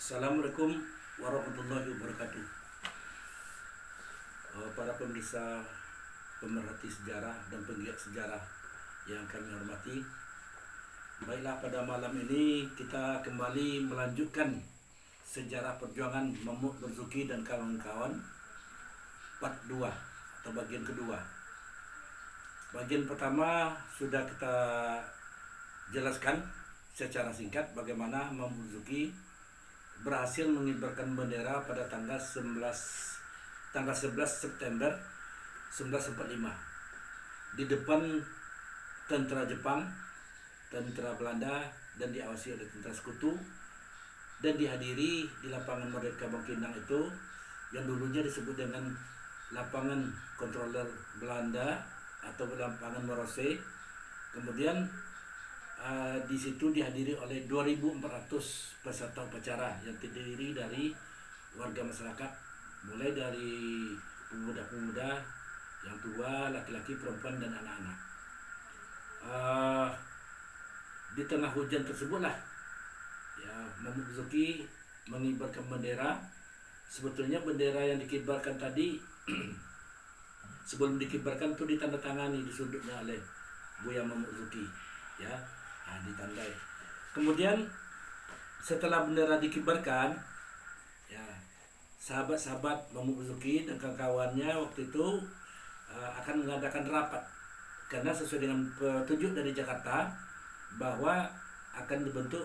Assalamualaikum warahmatullahi wabarakatuh. Para pemirsa, pemerhati sejarah dan penggiat sejarah yang kami hormati, baiklah, pada malam ini kita kembali melanjutkan sejarah perjuangan Mahmud Marzuki dan kawan-kawan part 2 atau bagian kedua. Bagian pertama sudah kita jelaskan secara singkat bagaimana Mahmud Marzuki berhasil mengibarkan bendera pada tanggal 11 September 1945 di depan tentara Jepang, tentara Belanda, dan diawasi oleh tentara sekutu, dan dihadiri di lapangan Merdeka Bangkinang itu yang dulunya disebut dengan lapangan kontroler Belanda atau lapangan Morose. Kemudian di situ dihadiri oleh 2.400 peserta upacara yang terdiri dari warga masyarakat, mulai dari pemuda-pemuda, yang tua, laki-laki, perempuan, dan anak-anak. Di tengah hujan tersebutlah ya Mahmud Marzuki mengibarkan bendera. Sebetulnya bendera yang dikibarkan tadi sebelum dikibarkan itu ditandatangani di sudutnya oleh Buya Mahmud Marzuki, ya, ditandai. Kemudian setelah bendera dikibarkan, ya, sahabat-sahabat Mahmud Marzuki dan kawan-kawannya waktu itu akan mengadakan rapat, karena sesuai dengan petunjuk dari Jakarta bahwa akan dibentuk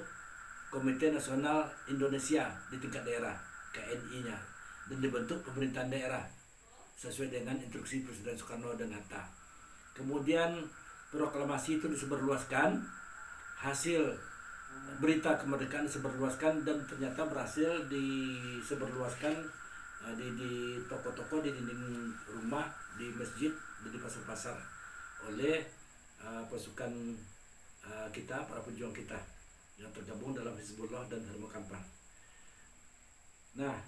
Komite Nasional Indonesia di tingkat daerah, KNI-nya, dan dibentuk pemerintahan daerah sesuai dengan instruksi Presiden Soekarno dan Hatta. Kemudian proklamasi itu disebarluaskan, hasil berita kemerdekaan disebarluaskan, dan ternyata berhasil disebarluaskan di toko-toko, di dinding rumah, di masjid, dan di pasar-pasar oleh pasukan kita, para pejuang kita yang tergabung dalam Hizbullah dan Harma Kampar. Nah,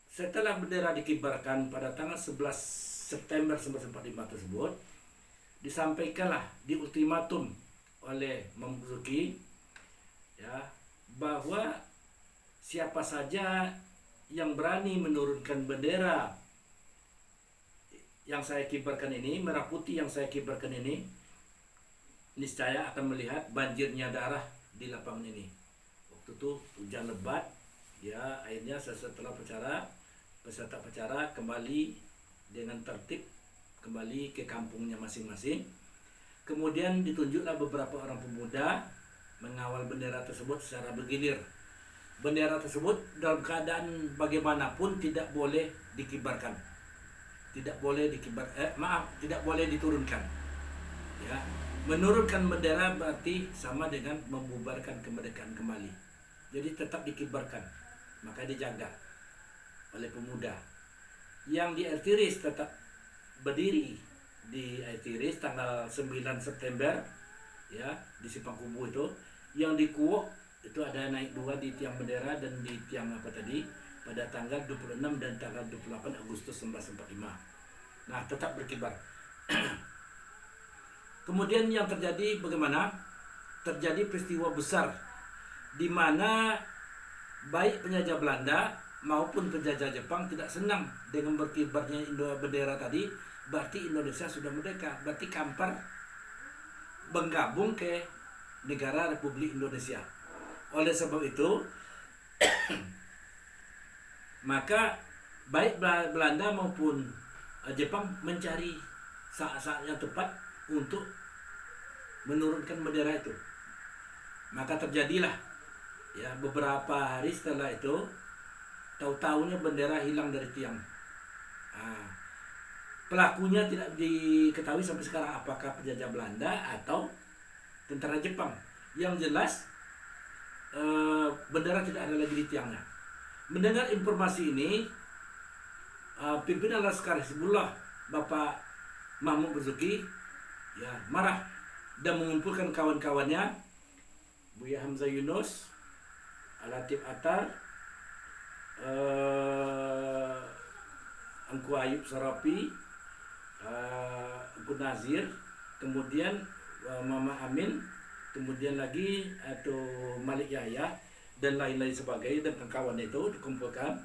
setelah bendera dikibarkan pada tanggal 11 September 1945 tersebut, disampaikanlah di ultimatum oleh Mahmud Marzuki, ya, bahwa siapa saja yang berani menurunkan bendera yang saya kibarkan ini, merah putih yang saya kibarkan ini, niscaya akan melihat banjirnya darah di lapangan ini. Waktu itu hujan lebat, ya, akhirnya setelah peserta acara kembali dengan tertib, kembali ke kampungnya masing-masing. Kemudian ditunjuklah beberapa orang pemuda mengawal bendera tersebut secara bergilir. Bendera tersebut dalam keadaan bagaimanapun tidak boleh dikibarkan, tidak boleh diturunkan. Ya, menurunkan bendera berarti sama dengan membubarkan kemerdekaan kembali. Jadi tetap dikibarkan, maka dijaga oleh pemuda. Yang di Air Tiris tetap berdiri di Air Tiris tanggal 9 September, ya, di Simpang Kubu itu. Yang di Kuok itu ada naik 2 di tiang bendera dan di tiang pada tanggal 26 dan tanggal 28 Agustus 1945. Nah, tetap berkibar. Kemudian yang terjadi bagaimana? Terjadi peristiwa besar di mana baik penjajah Belanda maupun penjajah Jepang tidak senang dengan berkibarnya bendera tadi. Berarti Indonesia sudah merdeka, berarti Kampar bergabung ke negara Republik Indonesia. Oleh sebab itu maka baik Belanda maupun Jepang mencari saat-saat yang tepat untuk menurunkan bendera itu. Maka terjadilah, ya, beberapa hari setelah itu, tahu-tahunya bendera hilang dari tiang. Pelakunya tidak diketahui sampai sekarang apakah penjajah Belanda atau tentara Jepang. Yang jelas bendera tidak ada lagi di tiangnya. Mendengar informasi ini, pimpinan Laskar Hizbullah Bapak Mahmud Marzuki, ya, marah dan mengumpulkan kawan-kawannya, Buya Hamzah Yunus, Al-Latif Attar, Engku Ayub Sarapi, Engku Nazir, kemudian Mama Amin, kemudian lagi atau Malik Yahya, dan lain-lain sebagainya, dan kawan itu dikumpulkan.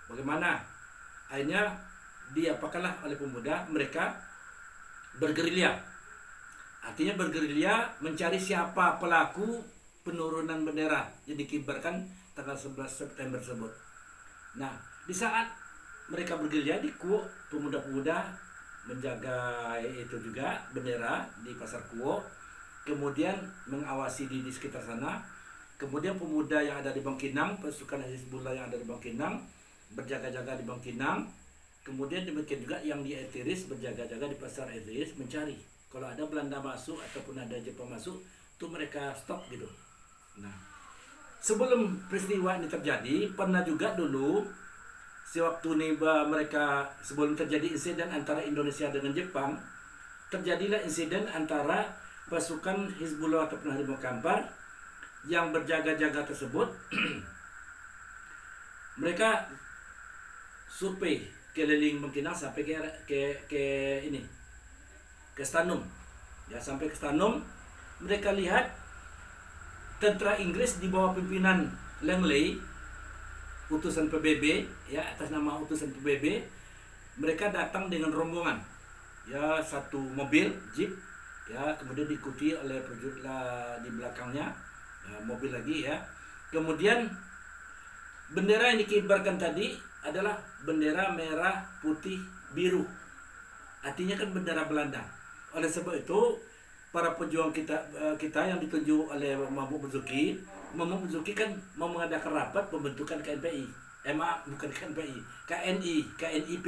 Bagaimana? Akhirnya diapakanlah oleh pemuda, mereka bergerilya. Artinya bergerilya mencari siapa pelaku penurunan bendera yang dikibarkan tanggal 11 September tersebut. Nah, di saat mereka bergerilya di Kuok, pemuda-pemuda menjaga itu juga bendera di Pasar Kuok, kemudian mengawasi di sekitar sana. Kemudian pemuda yang ada di Bangkinang, pasukan Hizbullah yang ada di Bangkinang berjaga-jaga di Bangkinang. Kemudian demikian juga yang di Etiris berjaga-jaga di Pasar Etiris mencari kalau ada Belanda masuk ataupun ada Jepang masuk, itu mereka stop gitu. Nah, sebelum peristiwa ini terjadi, pernah juga dulu sewaktu mereka sebelum terjadi insiden antara Indonesia dengan Jepang, terjadilah insiden antara pasukan Hizbullah ataupun Harimau Kampar yang berjaga-jaga tersebut. Mereka survei keliling Bangkinang sampai ke Stanum. Ya, sampai ke Stanum, mereka lihat tentara Inggris di bawah pimpinan Langley, utusan PBB, ya, atas nama utusan PBB, mereka datang dengan rombongan, ya, satu mobil jeep, ya, kemudian diikuti oleh prajurit di belakangnya, ya, mobil lagi, ya. Kemudian bendera yang dikibarkan tadi adalah bendera merah, putih, biru. Artinya kan bendera Belanda. Oleh sebab itu, para pejuang kita yang ditunjuk oleh Mahmud Marzuki kan mau mengadakan rapat pembentukan KNPI. Bukan KNPI, KNIP.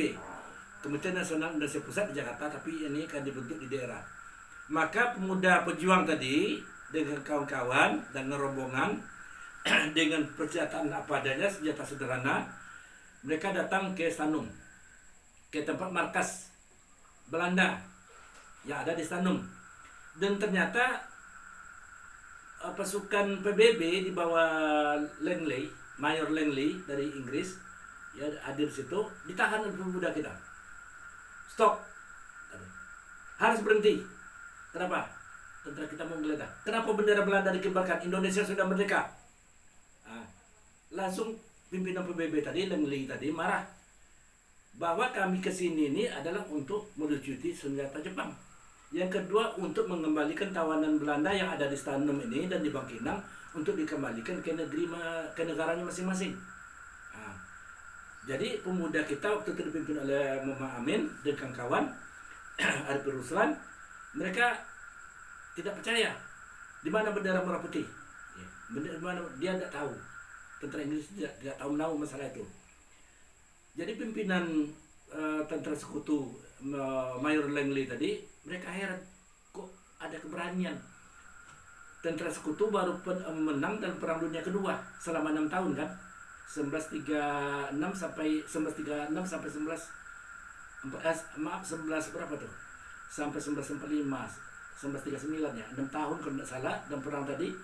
Komite Nasional Indonesia Pusat di Jakarta, tapi ini akan dibentuk di daerah. Maka pemuda pejuang tadi dengan kawan-kawan dan rombongan dengan persenjataan apa adanya, senjata sederhana, mereka datang ke Stanum, ke tempat markas Belanda yang ada di Stanum. Dan ternyata pasukan PBB di bawah Langley, Mayor Langley dari Inggris, ya, hadir situ, ditahan oleh pemuda kita. Stop, harus berhenti. Kenapa? Tentara kita mau menggeledah. Kenapa bendera Belanda dikibarkan? Indonesia sudah merdeka. Nah, langsung pimpinan PBB tadi, Langley tadi, marah bahwa kami kesini ini adalah untuk melucuti senjata Jepang. Yang kedua, untuk mengembalikan tawanan Belanda yang ada di Stanum ini dan di Bangkinang untuk dikembalikan ke negaranya masing-masing. Nah, jadi pemuda kita waktu itu dipimpin oleh Muhammad Amin dan kawan-kawan Arifin Ruslan, mereka tidak percaya di mana bendera merah putih. Dia tidak tahu. Tentara Inggris tidak tahu menahu masalah itu. Jadi pimpinan tentara sekutu Mayor Langley tadi, mereka heran, kok ada keberanian. Tentara sekutu baru menang dalam Perang Dunia Kedua selama 6 tahun kan, 1936 sampai 11 berapa tuh? Sampai 1945, 1939 ya, 6 tahun kalau tidak salah. Dan perang tadi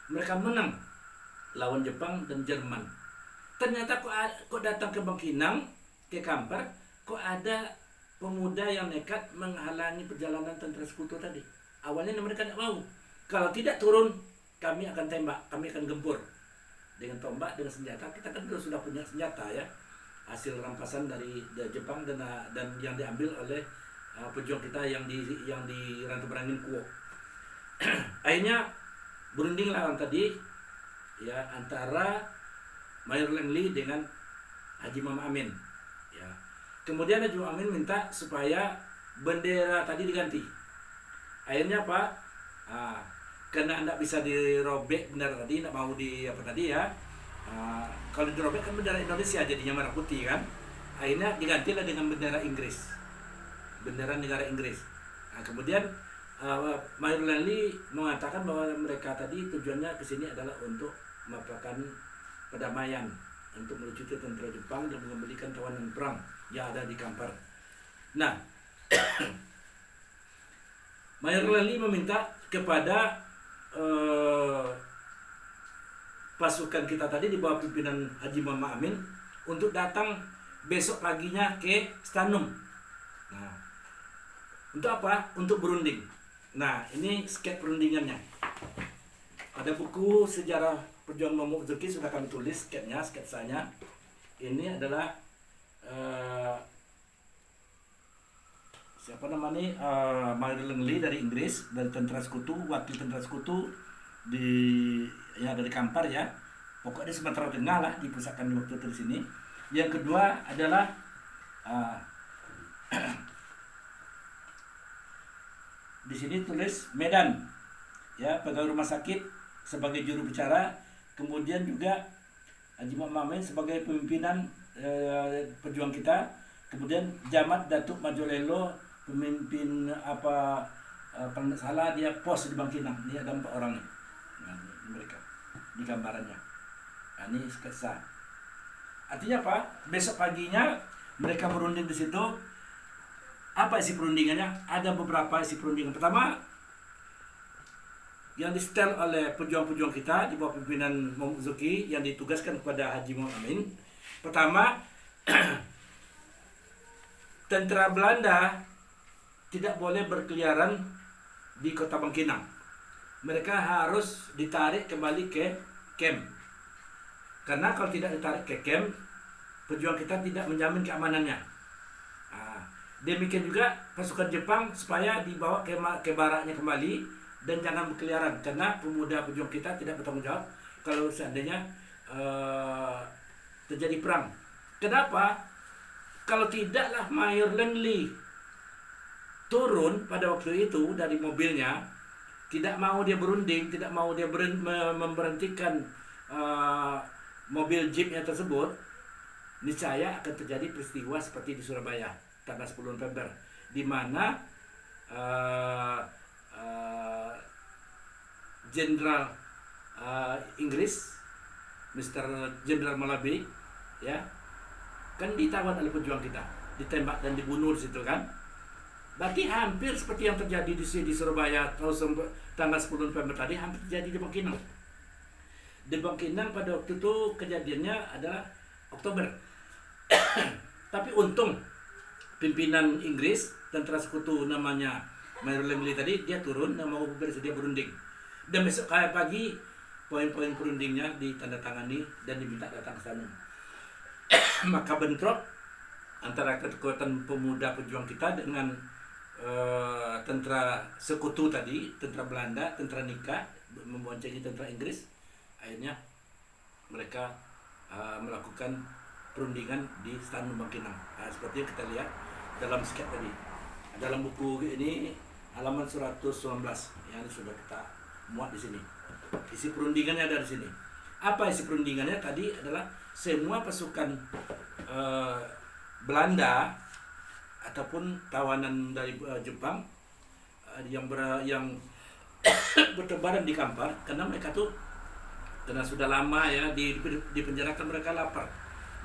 mereka menang lawan Jepang dan Jerman. Ternyata kok datang ke Bangkinang, ke Kampar, kok ada pemuda yang nekat menghalangi perjalanan tentara sekutu tadi. Awalnya mereka tidak mau. Kalau tidak turun, kami akan tembak, kami akan gempur dengan tombak, dengan senjata. Kita kan sudah punya senjata, ya, hasil rampasan dari Jepang dan yang diambil oleh pejuang kita yang di Rantu Berangin Kuok. Akhirnya berunding lawan tadi, ya, antara Mayor Langley dengan Haji Mama Amin. Ya. Kemudian Haji Mama Amin minta supaya bendera tadi diganti. Akhirnya apa? Karena tidak bisa dirobek bendera tadi, tidak mau kalau dirobek kan bendera Indonesia jadinya merah putih kan. Akhirnya digantilah dengan bendera Inggris, bendera negara Inggris. Kemudian Mayor Langley mengatakan bahwa mereka tadi tujuannya ke sini adalah untuk melakukan perdamaian, untuk melucuti tentara Jepang dan mengembalikan tawanan perang yang ada di Kampar. Nah, Mayor Langley meminta kepada pasukan kita tadi di bawah pimpinan Haji Mama Amin untuk datang besok paginya ke Stanum. Nah, untuk apa? Untuk berunding. Nah, ini skep perundingannya. Pada buku sejarah Pejuang Momok Zuki sudah kami tulis sketsanya. Ini adalah siapa namanya, Marilyn Lee dari Inggris, dari tentara sekutu, wakil tentara sekutu dari Kampar ya. Pokoknya di Sumatera Tengah lah, dipusatkan waktu itu di sini. Yang kedua adalah di sini tulis Medan, ya, pegawai rumah sakit sebagai juru bicara, kemudian juga Haji Mamen sebagai pemimpinan pejuang kita, kemudian Jamat Datuk Majolelo pemimpin kalau tidak salah dia pos di Bangkinang. Ini ada 4 orang nih. Nah, mereka di gambarannya. Nah, ini sketsa. Artinya apa? Besok paginya mereka berunding di situ. Apa isi perundingannya? Ada beberapa isi perundingan. Pertama, yang disetel oleh pejuang-pejuang kita di bawah pimpinan Momok Zuki yang ditugaskan kepada Haji Muhammad Amin. Pertama, tentara Belanda tidak boleh berkeliaran di kota Bangkinang. Mereka harus ditarik kembali ke camp. Karena kalau tidak ditarik ke camp, pejuang kita tidak menjamin keamanannya. Demikian juga pasukan Jepang supaya dibawa ke baraknya kembali dan jangan berkeliaran, karena pemuda pejuang kita tidak bertanggung jawab kalau seandainya terjadi perang. Kenapa? Kalau tidaklah Mayor Lee turun pada waktu itu dari mobilnya, tidak mau dia berunding, tidak mau dia memberhentikan mobil jeepnya tersebut, niscaya akan terjadi peristiwa seperti di Surabaya tanggal 10 November, di mana Jenderal Inggris Mr. Jenderal Malabi ya kan ditawan oleh pejuang kita, ditembak dan dibunuh di situ kan. Berarti hampir seperti yang terjadi di Surabaya tanggal 10 November tadi, hampir terjadi di Bangkinang. Di Bangkinang pada waktu itu kejadiannya adalah Oktober. Tapi untung pimpinan Inggris, tentara sekutu namanya Marilyn Lee tadi, dia turun dan mau bersedia berunding. Dan besok pagi poin-poin perundingnya ditandatangani dan diminta datang ke sana. Maka bentrok antara kekuatan pemuda pejuang kita dengan tentara sekutu tadi, tentara Belanda, tentara Nika memboncengi tentara Inggris. Akhirnya mereka melakukan perundingan di Stadion Bangkinang. Seperti yang kita lihat dalam sketch tadi. Dalam buku ini halaman 119 yang sudah kita muat di sini. Isi perundingannya ada di sini. Apa isi perundingannya tadi adalah semua pasukan Belanda ataupun tawanan dari Jepang yang bertebaran di Kampar, karena mereka tuh karena sudah lama ya dipenjarakan, mereka lapar,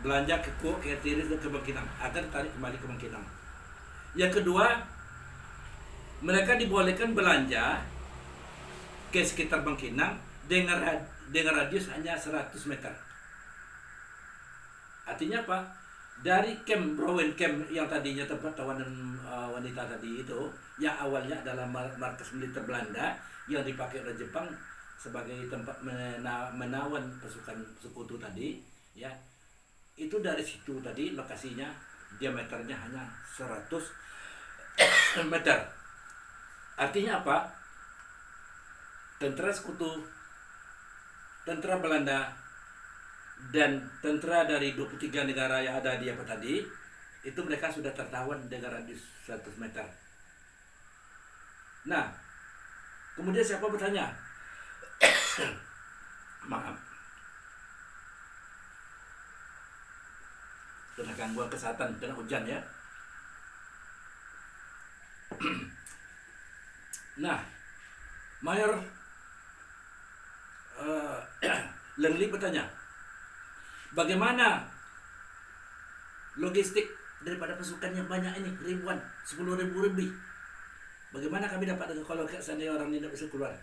belanja ke Tiris dan ke Bangkinang, agar tarik kembali ke Bangkinang. Yang kedua, mereka dibolehkan belanja ke sekitar Bangkinang dengan radius hanya 100 meter. Artinya apa? Dari camp Browen Camp yang tadinya tempat tawanan wanita tadi itu, yang awalnya adalah markas militer Belanda yang dipakai oleh Jepang sebagai tempat menawan pasukan sekutu tadi, ya, itu dari situ tadi lokasinya diameternya hanya 100 meter. Artinya apa? Tentara sekutu, tentara Belanda, dan tentara dari 23 negara yang ada di apa tadi, itu mereka sudah tertawan dengan radius 100 meter. Nah, kemudian siapa bertanya? Maaf, kena gangguan kesehatan, kena hujan ya. Nah, Mayor Lengli bertanya, bagaimana logistik daripada pasukan yang banyak ini, ribuan, 10.000 lebih, bagaimana kami dapat kalau seandainya orang ini tidak bisa keluar?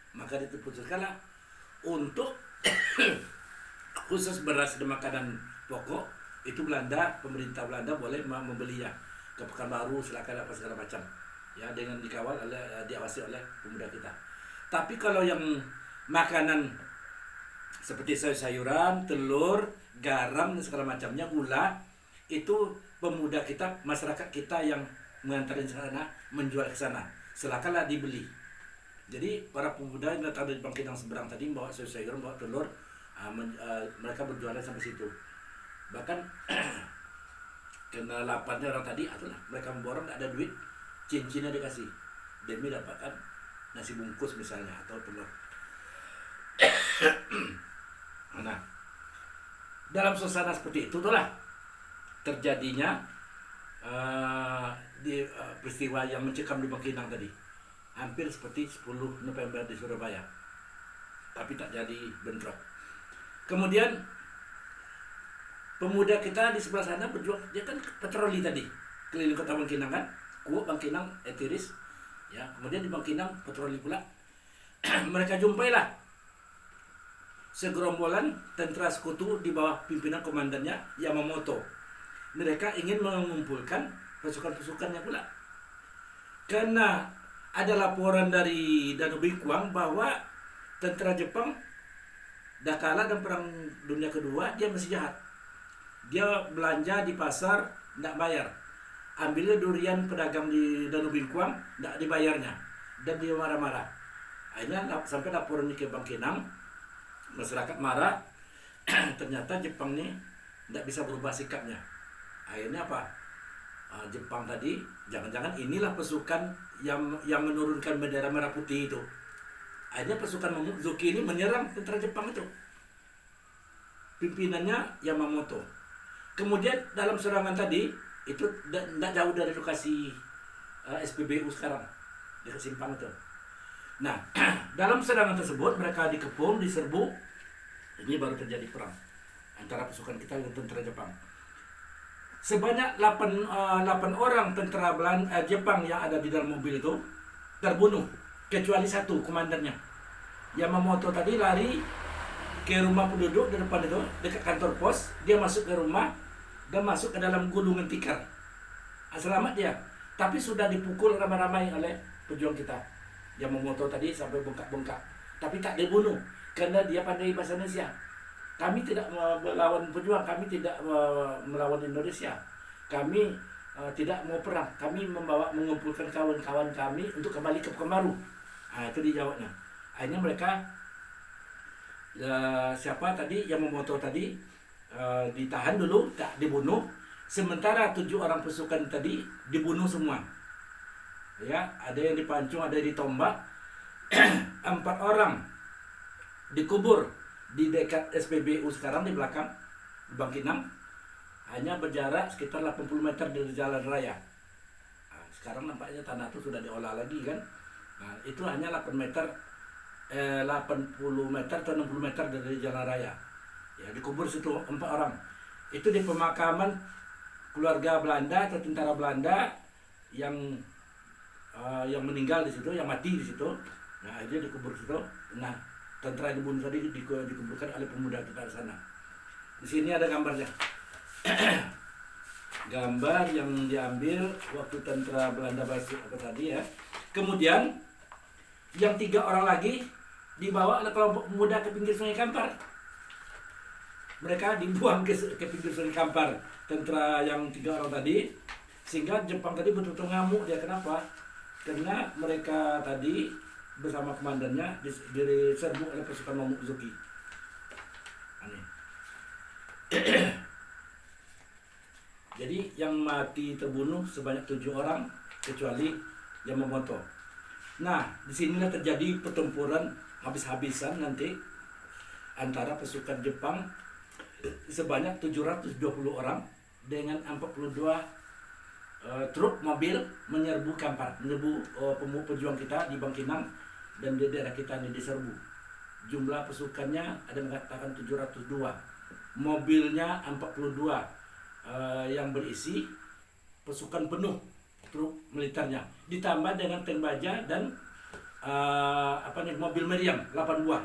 Maka diputuskanlah untuk khusus beras dan makanan pokok itu pemerintah Belanda boleh membelinya ke Pekanbaru, silakan apa segala macam ya, dengan dikawal diawasi oleh pemuda kita. Tapi kalau yang makanan seperti sayur-sayuran, telur, garam dan segala macamnya, gula, itu pemuda kita, masyarakat kita yang mengantarin ke sana, menjual ke sana. Silakanlah dibeli. Jadi para pemuda yang datang dari Bangkinang seberang tadi bawa sayur-sayuran, bawa telur, mereka berjualan sampai situ. Bahkan kena laparnya orang tadi, itulah mereka memborong, tidak ada duit, cincinnya dikasih demi dapatkan nasi bungkus misalnya atau telur. Nah, dalam suasana seperti itu itulah terjadinya peristiwa yang mencekam di Bangkinang tadi, hampir seperti 10 November di Surabaya, tapi tak jadi bentrok. Kemudian pemuda kita di sebelah sana berjuang, dia kan patroli tadi keliling kota Bangkinang kan, Kuok, Bangkinang, Tiris, ya. Kemudian di Bangkinang patroli pula. Mereka jumpailah segerombolan tentara sekutu di bawah pimpinan komandannya Yamamoto. Mereka ingin mengumpulkan pasukan-pasukannya pula. Karena ada laporan dari Danau Bingkuang bahwa tentara Jepang dah kalah dalam Perang Dunia Kedua, dia masih jahat. Dia belanja di pasar, tidak bayar. Ambilnya durian pedagang di Danau Bingkuang, tidak dibayarnya. Dan dia marah-marah. Akhirnya sampai laporannya ke Bangkinang, masyarakat marah. Ternyata Jepang ini tidak bisa berubah sikapnya. Akhirnya apa? Jepang tadi, jangan-jangan inilah pasukan yang menurunkan bendera merah putih itu. Akhirnya pasukan Momozuki ini menyerang tentara Jepang itu. Pimpinannya Yamamoto. Kemudian dalam serangan tadi, itu tidak jauh dari lokasi SPBU sekarang, di Simpang itu. Nah, dalam serangan tersebut mereka dikepung, diserbu. Ini baru terjadi perang antara pasukan kita dengan tentara Jepang. Sebanyak 8 orang tentara Jepang yang ada di dalam mobil itu terbunuh, kecuali satu komandannya. Yamamoto tadi lari ke rumah penduduk di depan itu, dekat kantor pos. Dia masuk ke rumah dan masuk ke dalam gulungan tikar. Selamat dia, tapi sudah dipukul ramai-ramai oleh pejuang kita. Yamamoto tadi sampai bengkak-bengkak, tapi tak dibunuh karena dia pandai bahasa Indonesia. Kami tidak melawan pejuang, kami tidak melawan Indonesia. Kami tidak mau perang, kami mengumpulkan kawan-kawan kami untuk kembali ke Pekanbaru. Itu dijawabnya. Akhirnya mereka siapa tadi Yamamoto tadi ditahan dulu, tak dibunuh. Sementara 7 orang pasukan tadi dibunuh semua. Ya, ada yang dipancung, ada yang ditombak. 4 orang dikubur di dekat SPBU sekarang di belakang Bangkinang, hanya berjarak sekitar 80 meter dari jalan raya. Sekarang nampaknya tanah itu sudah diolah lagi kan. Itu hanya 80 meter atau 60 meter dari jalan raya. Ya, dikubur situ 4 orang. Itu di pemakaman keluarga Belanda atau tentara Belanda yang meninggal di situ, yang mati di situ. Nah, akhirnya dikubur di situ. Nah, tentara yang dibunuh tadi dikuburkan oleh pemuda kita di sana. Di sini ada gambarnya. Gambar yang diambil waktu tentara Belanda basuh apa tadi ya. Kemudian yang 3 orang lagi dibawa oleh kelompok pemuda ke pinggir Sungai Kampar. Mereka dibuang ke pinggir Sungai Kampar, tentara yang 3 orang tadi, sehingga Jepang tadi betul-betul ngamuk dia. Kenapa? Karena mereka tadi bersama komandannya diserbu oleh pasukan Momozuki. Aneh. Jadi yang mati terbunuh sebanyak 7 orang kecuali Yamamoto. Nah, disinilah terjadi pertempuran habis-habisan nanti antara pasukan Jepang sebanyak 720 orang dengan 42 truk mobil menyerbu Kampar, menyerbu pejuang kita di Bangkinang dan di daerah kita ini diserbu. Jumlah pasukannya ada mengatakan 702, mobilnya 42 yang berisi pasukan penuh truk militernya, ditambah dengan tank baja dan mobil meriam 8 buah.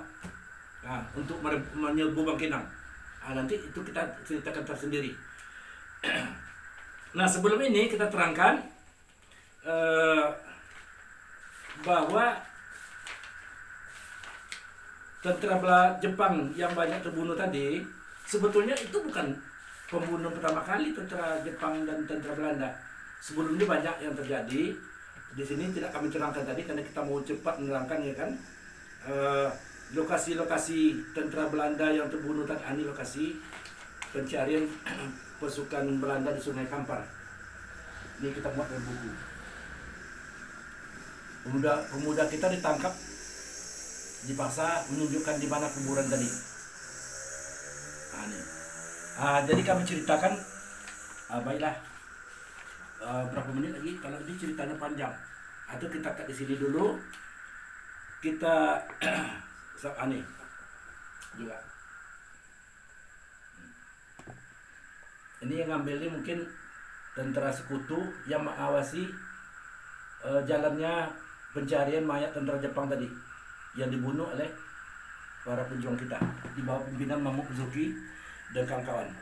Nah, untuk menyerbu Bangkinang. Nanti itu kita ceritakan tersendiri. Nah, sebelum ini kita terangkan bahwa Jepang yang banyak terbunuh tadi, sebetulnya itu bukan pembunuh pertama kali tentara Jepang dan tentara Belanda. Sebelumnya banyak yang terjadi. Di sini tidak kami terangkan tadi karena kita mau cepat menerangkan, ya kan. Lokasi-lokasi tentara Belanda yang terbunuh tadi, ini lokasi pencarian pasukan Belanda di Sungai Kampar. Ini kita buat dalam buku. Pemuda kita ditangkap, dipaksa menunjukkan di mana kuburan tadi. Jadi kami ceritakan, baiklah, berapa menit lagi? Kalau ini ceritanya panjang, atau kita cut di sini dulu. Kita juga. Ini yang ngambil ini mungkin tentara sekutu yang mengawasi jalannya pencarian mayat tentara Jepang tadi yang dibunuh oleh para pejuang kita di bawah pimpinan Mamozuki dan kawan-kawan.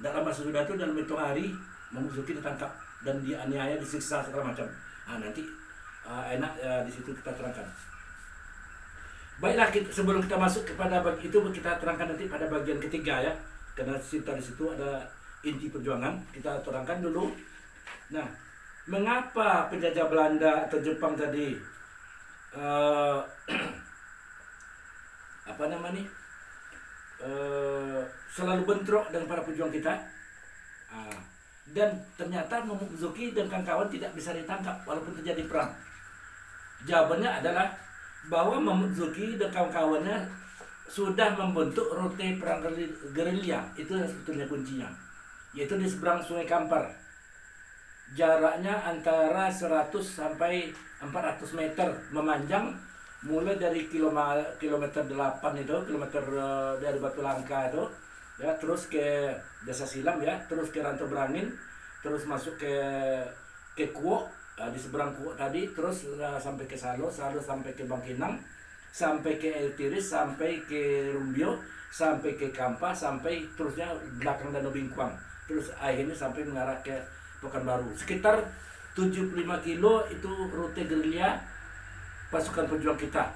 Dalam masa sudah itu, dalam hitung hari Mamozuki ditangkap dan dianiaya, disiksa segala macam. Nanti di situ kita terangkan. Baiklah, sebelum kita masuk kepada itu, kita terangkan nanti pada bagian ketiga, ya. Karena di situ ada inti perjuangan, kita terangkan dulu. Nah, mengapa penjajah Belanda atau Jepang tadi selalu bentrok dengan para pejuang kita, dan ternyata Mamozuki dan kawan-kawan tidak bisa ditangkap walaupun terjadi perang. Jawabannya adalah bahwa Mamozuki dan kawan-kawannya sudah membentuk rute perang gerilya. Itu yang sebetulnya kuncinya, yaitu di seberang Sungai Kampar. Jaraknya antara 100 sampai 400 meter memanjang, mulai dari kilometer 8 itu, kilometer dari Batu Langka itu, ya, terus ke Desa Silam, ya, terus ke Rantau Berangin, terus masuk ke Kuok, di seberang Kuok tadi, terus sampai ke Salo sampai ke Bangkinang, sampai ke El Tiris, sampai ke Rumbio, sampai ke Kampa, sampai terusnya belakang Danau Bingkuang, terus akhirnya sampai mengarah ke Pekanbaru. Sekitar 75 kilo itu rute gerilya pasukan pejuang kita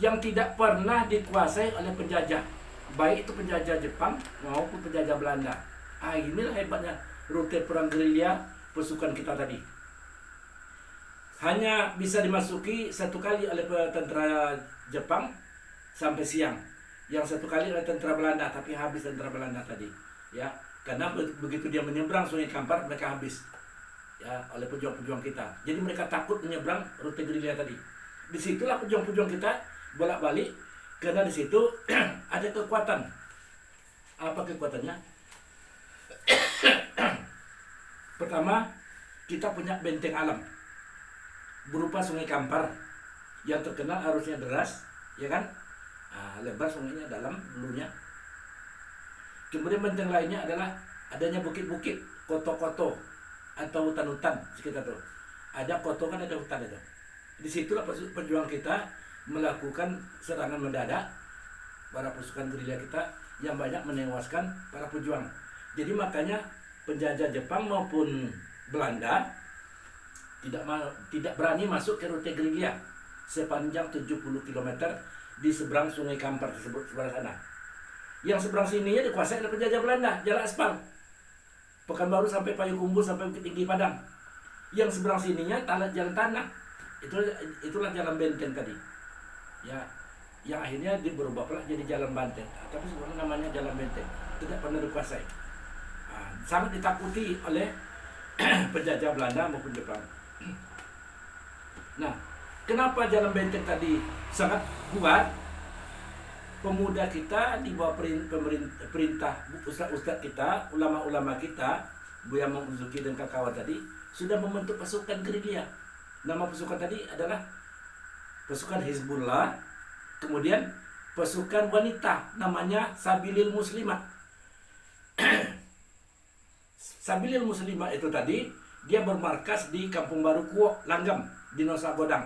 yang tidak pernah dikuasai oleh penjajah, baik itu penjajah Jepang maupun penjajah Belanda. Inilah hebatnya rute perang gerilya pasukan kita tadi. Hanya bisa dimasuki satu kali oleh tentara Jepang sampai siang, yang satu kali oleh tentara Belanda, tapi habis tentara Belanda tadi, ya, karena begitu dia menyeberang Sungai Kampar, mereka habis, ya, oleh pejuang-pejuang kita. Jadi mereka takut menyeberang rute gerilya tadi. Disitulah pejuang-pejuang kita bolak-balik, karena di situ ada kekuatan. Apa kekuatannya? Pertama, kita punya benteng alam berupa Sungai Kampar yang terkenal arusnya deras, ya kan? Lebar sungainya, dalam dulunya. Kemudian benteng lainnya adalah adanya bukit-bukit, koto-koto atau hutan-hutan sekitar itu. Ada koto, kan ada hutan itu. Disitulah pejuang kita melakukan serangan mendadak para pasukan gerilya kita yang banyak menewaskan para pejuang. Jadi makanya penjajah Jepang maupun Belanda tidak berani masuk ke rute gerilya sepanjang 70 km di seberang Sungai Kampar tersebut, sebelah sana. Yang seberang sininya dikuasai oleh penjajah Belanda, jalan aspal. Pekanbaru sampai Payakumbuh sampai Bukit Tinggi Padang. Yang seberang sininya jalan tanah. Itulah jalan benteng tadi. Ya, yang akhirnya berubah pula jadi jalan banteng. Tapi sebenarnya namanya jalan benteng. Tidak pernah dikuasai. Sangat ditakuti oleh penjajah Belanda maupun Jepang. Nah, kenapa jalan benteng tadi sangat kuat? Pemuda kita di bawah perintah ustaz-ustaz kita, ulama-ulama kita, Buya Mamozuki dan kawan tadi sudah membentuk pasukan gerilya. Nama pasukan tadi adalah pasukan Hizbullah. Kemudian pasukan wanita namanya Sabilil Muslimah. Sabilil Muslimah itu tadi dia bermarkas di Kampung Baru Kuok, Langgam, di Nusa Bodang.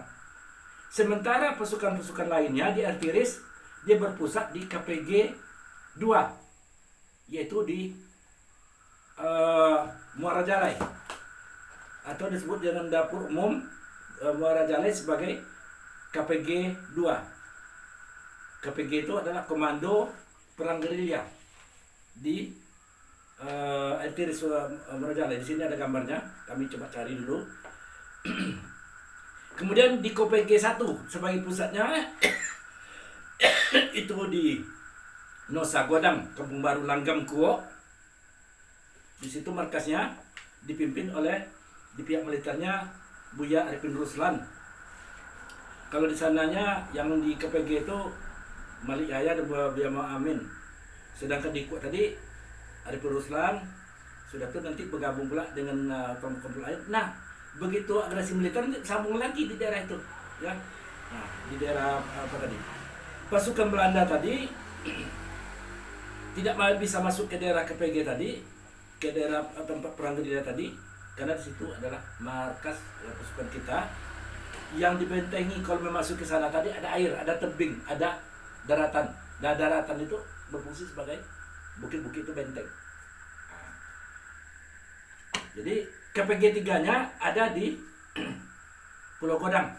Sementara pasukan-pasukan lainnya di Artiris, dia berpusat di KPG 2, yaitu di Muara Jalai, atau disebut dalam dapur umum Muara Jalai sebagai KPG 2. KPG itu adalah Komando Perang Gerilya di Tiris Merojala. Di sini ada gambarnya, kami coba cari dulu. Kemudian di KPG 1 sebagai pusatnya itu di Nusa Godang, Kampung Baru Langgam Kuo. Di situ markasnya dipimpin oleh di pihak militernya Buya Arifin Ruslan. Kalau di sananya yang di KPG itu Malik Yahya dan Buya Amin. Sedangkan di Kuo tadi Arifin Ruslan sudah tuh nanti bergabung pula dengan kelompok lain. Nah, begitu agresi militer sambung lagi di daerah itu, ya. Nah, di daerah apa tadi? Pasukan Belanda tadi tidak bisa masuk ke daerah KPG tadi, ke daerah tempat perang gerilya tadi, karena di situ adalah markas pasukan kita yang dibentengi. Kalau memasuki ke sana tadi ada air, ada tebing, ada daratan. Nah, daratan itu berfungsi sebagai bukit-bukit itu benteng. Nah, jadi KPG 3-nya ada di Pulau Godang.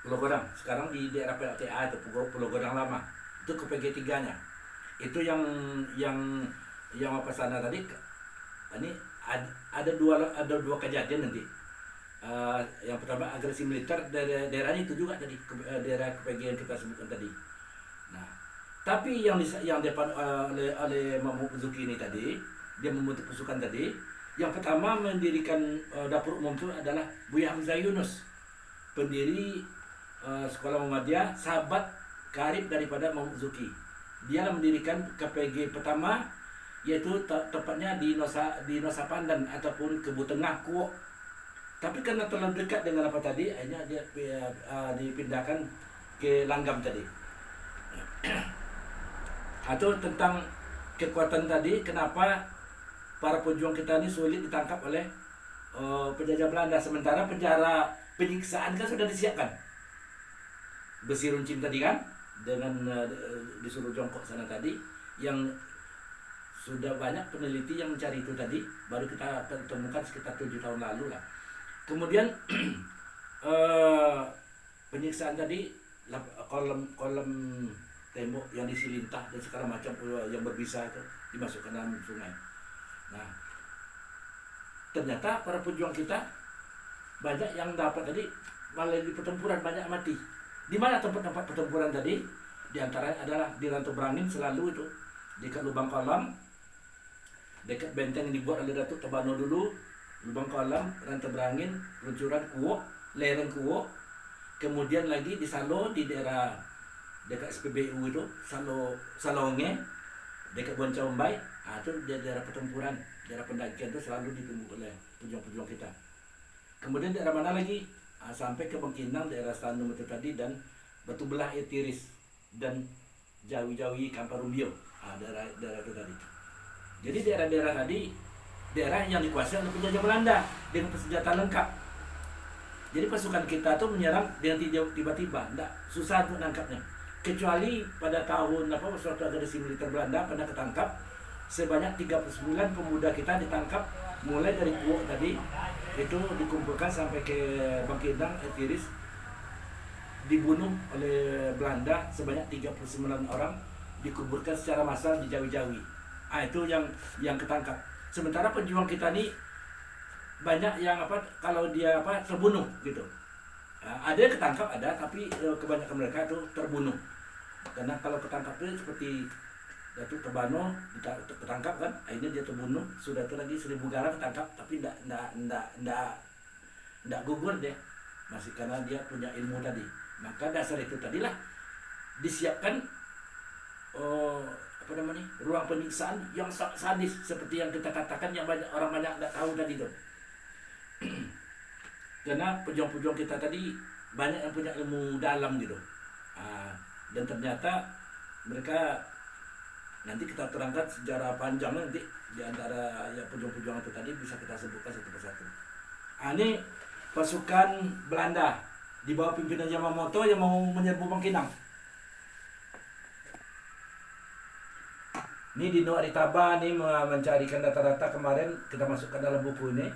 Pulau Godang sekarang di daerah PLTA itu Pulau Godang lama. Itu KPG 3-nya. Itu yang apa sana tadi. Ini ada dua kejadian nanti. Yang pertama agresi militer dari daerahnya itu juga tadi, daerah KPG yang kita sebutkan tadi. Nah, tapi yang depan oleh Mahmud Zuki ini tadi, dia membentuk pasukan tadi. Yang pertama mendirikan dapur umum itu adalah Buya Hamzah Yunus, pendiri sekolah Muhammadiyah, sahabat karib daripada Mahmud Zuki. Dia mendirikan KPG pertama, yaitu tepatnya di Nusa Pandan ataupun Kebu Tengah Kuok. Tapi karena terlalu dekat dengan apa tadi, akhirnya dia dipindahkan ke Langgam tadi. Atau tentang kekuatan tadi, kenapa para pejuang kita ini sulit ditangkap oleh penjajah Belanda, sementara penjara penyiksaan kan sudah disiapkan. Besi runcing tadi kan, dengan disuruh jongkok sana tadi, yang sudah banyak peneliti yang mencari itu tadi, baru kita temukan sekitar 7 tahun lalu lah. Kemudian penyiksaan tadi, kolom tembok yang disilintah dan segala macam yang berbisa itu dimasukkan dalam sungai. Nah, ternyata para pejuang kita banyak yang dapat tadi, malah di pertempuran banyak mati. Di mana tempat-tempat pertempuran tadi? Di antaranya adalah di Rantau Berangin selalu itu, dekat Lubang Kolam, dekat benteng yang dibuat oleh Datuk Tabano dulu, Lubang Kolam, Rantau Berangin, Luncuran Kuok, Lereng Kuok, kemudian lagi di Salo di daerah dekat SPBU itu, Salonge, dekat Boncombai. Nah, itu daerah pertempuran, daerah pendakian itu selalu ditunggu oleh pejuang-pejuang kita. Kemudian daerah mana lagi? Sampai ke Bangkinang, daerah Standum itu tadi, dan Batu Belah Etiris dan Jawi-Jawi Kamparumbio. Daerah itu tadi. Jadi daerah-daerah tadi, daerah yang dikuasai oleh penjajah Belanda dengan persenjataan lengkap. Jadi pasukan kita tuh menyerang dengan tiba-tiba, enggak susah untuk nangkapnya. Kecuali pada tahun suatu agresi militer Belanda pernah ketangkap sebanyak 39 pemuda kita ditangkap, mulai dari Kuok tadi itu dikumpulkan sampai ke Bangkinang, Etiris, dibunuh oleh Belanda sebanyak 39 orang, dikuburkan secara massal di Jawi-Jawi. Itu yang ketangkap. Sementara pejuang kita ini banyak yang kalau dia terbunuh gitu. Ada yang ketangkap ada, tapi kebanyakan mereka itu terbunuh. Karena kalau ketangkap itu seperti Datuk Tabano ketangkap kan, akhirnya dia terbunuh. Sudah itu lagi 1000 gara ketangkap, tapi ndak gugur deh, masih karena dia punya ilmu tadi. Maka dasar itu tadilah disiapkan ruang penyiksaan yang sadis seperti yang kita katakan, yang orang banyak nggak tahu tadi itu. Karena pejuang-pejuang kita tadi banyak yang punya ilmu dalam gitu. Dan ternyata mereka, nanti kita terangkan sejarah panjang nanti di antara pejuang-pejuang itu tadi, bisa kita sebutkan satu persatu. Ini pasukan Belanda di bawah pimpinan Yamamoto yang mau menyerbu Bangkinang. Ini Dino Aritaba nih mencarikan data-data kemarin, kita masukkan dalam buku ini.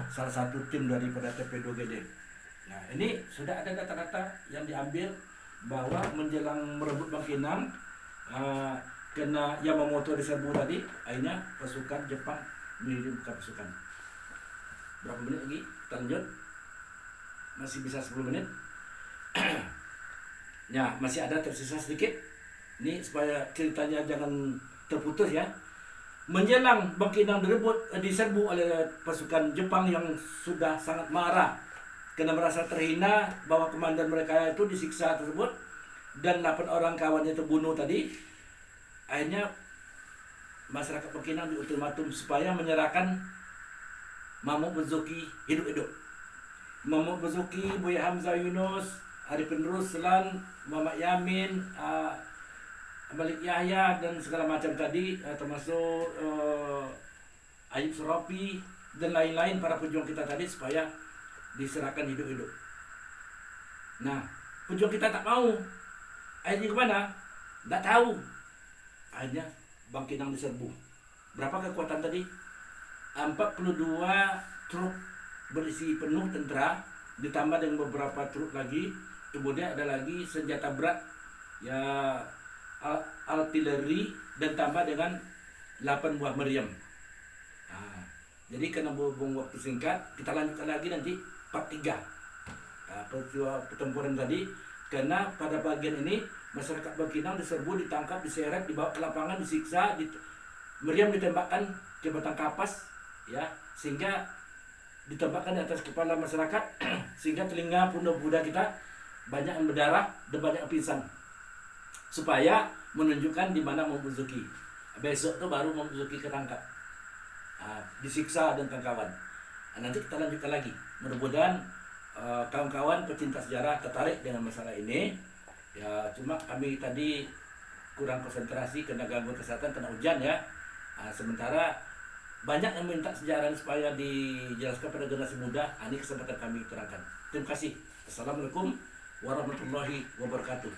Salah satu tim daripada TP2GD. Nah, ini sudah ada data-data yang diambil bahwa menjelang merebut Bangkinang, kena Yamamoto diserbu tadi, akhirnya pasukan Jepang mengirimkan pasukan. Berapa menit lagi? Kita lanjut. Masih bisa 10 menit. Ya, masih ada tersisa sedikit. Ini supaya ceritanya jangan terputus ya. Menjelang Bangkinang diserbu oleh pasukan Jepang yang sudah sangat marah karena merasa terhina bahwa komandan mereka itu disiksa tersebut dan 8 orang kawannya terbunuh tadi. Akhirnya masyarakat Bangkinang diultimatum supaya menyerahkan Mahmud Marzuki hidup-hidup. Mahmud Marzuki, Buya Hamzah Yunus, Arifin Ruslan, Muhammad Yamin, Malik Yahya dan segala macam tadi, termasuk Ayub Surapi dan lain-lain para pejuang kita tadi supaya diserahkan hidup-hidup. Nah, pejuang kita tak mau. Akhirnya kemana? Tak tahu. Akhirnya Bangkinang diserbu. Berapa kekuatan tadi? 42 truk berisi penuh tentara ditambah dengan beberapa truk lagi. Kemudian ada lagi senjata berat ya, artileri dan tambah dengan 8 buah meriam. Nah, jadi karena berhubung waktu singkat, kita lanjutkan lagi nanti part 3. Peristiwa pertempuran tadi, karena pada bagian ini masyarakat Bangkinang diserbu, ditangkap, diseret, dibawa ke lapangan, disiksa, meriam ditembakkan ke batang kapas ya, sehingga ditembakkan di atas kepala masyarakat sehingga telinga pundak budak kita banyak yang berdarah dan banyak yang pingsan, supaya menunjukkan di mana Mahmud Marzuki. Besok tuh baru Mahmud Marzuki ketangkap, disiksa dan kawan-kawan. Nanti kita lanjutkan lagi. Mudah-mudahan kawan-kawan pecinta sejarah tertarik dengan masalah ini. Ya, cuma kami tadi kurang konsentrasi karena gangguan kesehatan karena hujan ya. Sementara banyak yang minta sejarah supaya dijelaskan pada generasi muda. Ini kesempatan kami terangkan. Terima kasih. Assalamualaikum warahmatullahi wabarakatuh.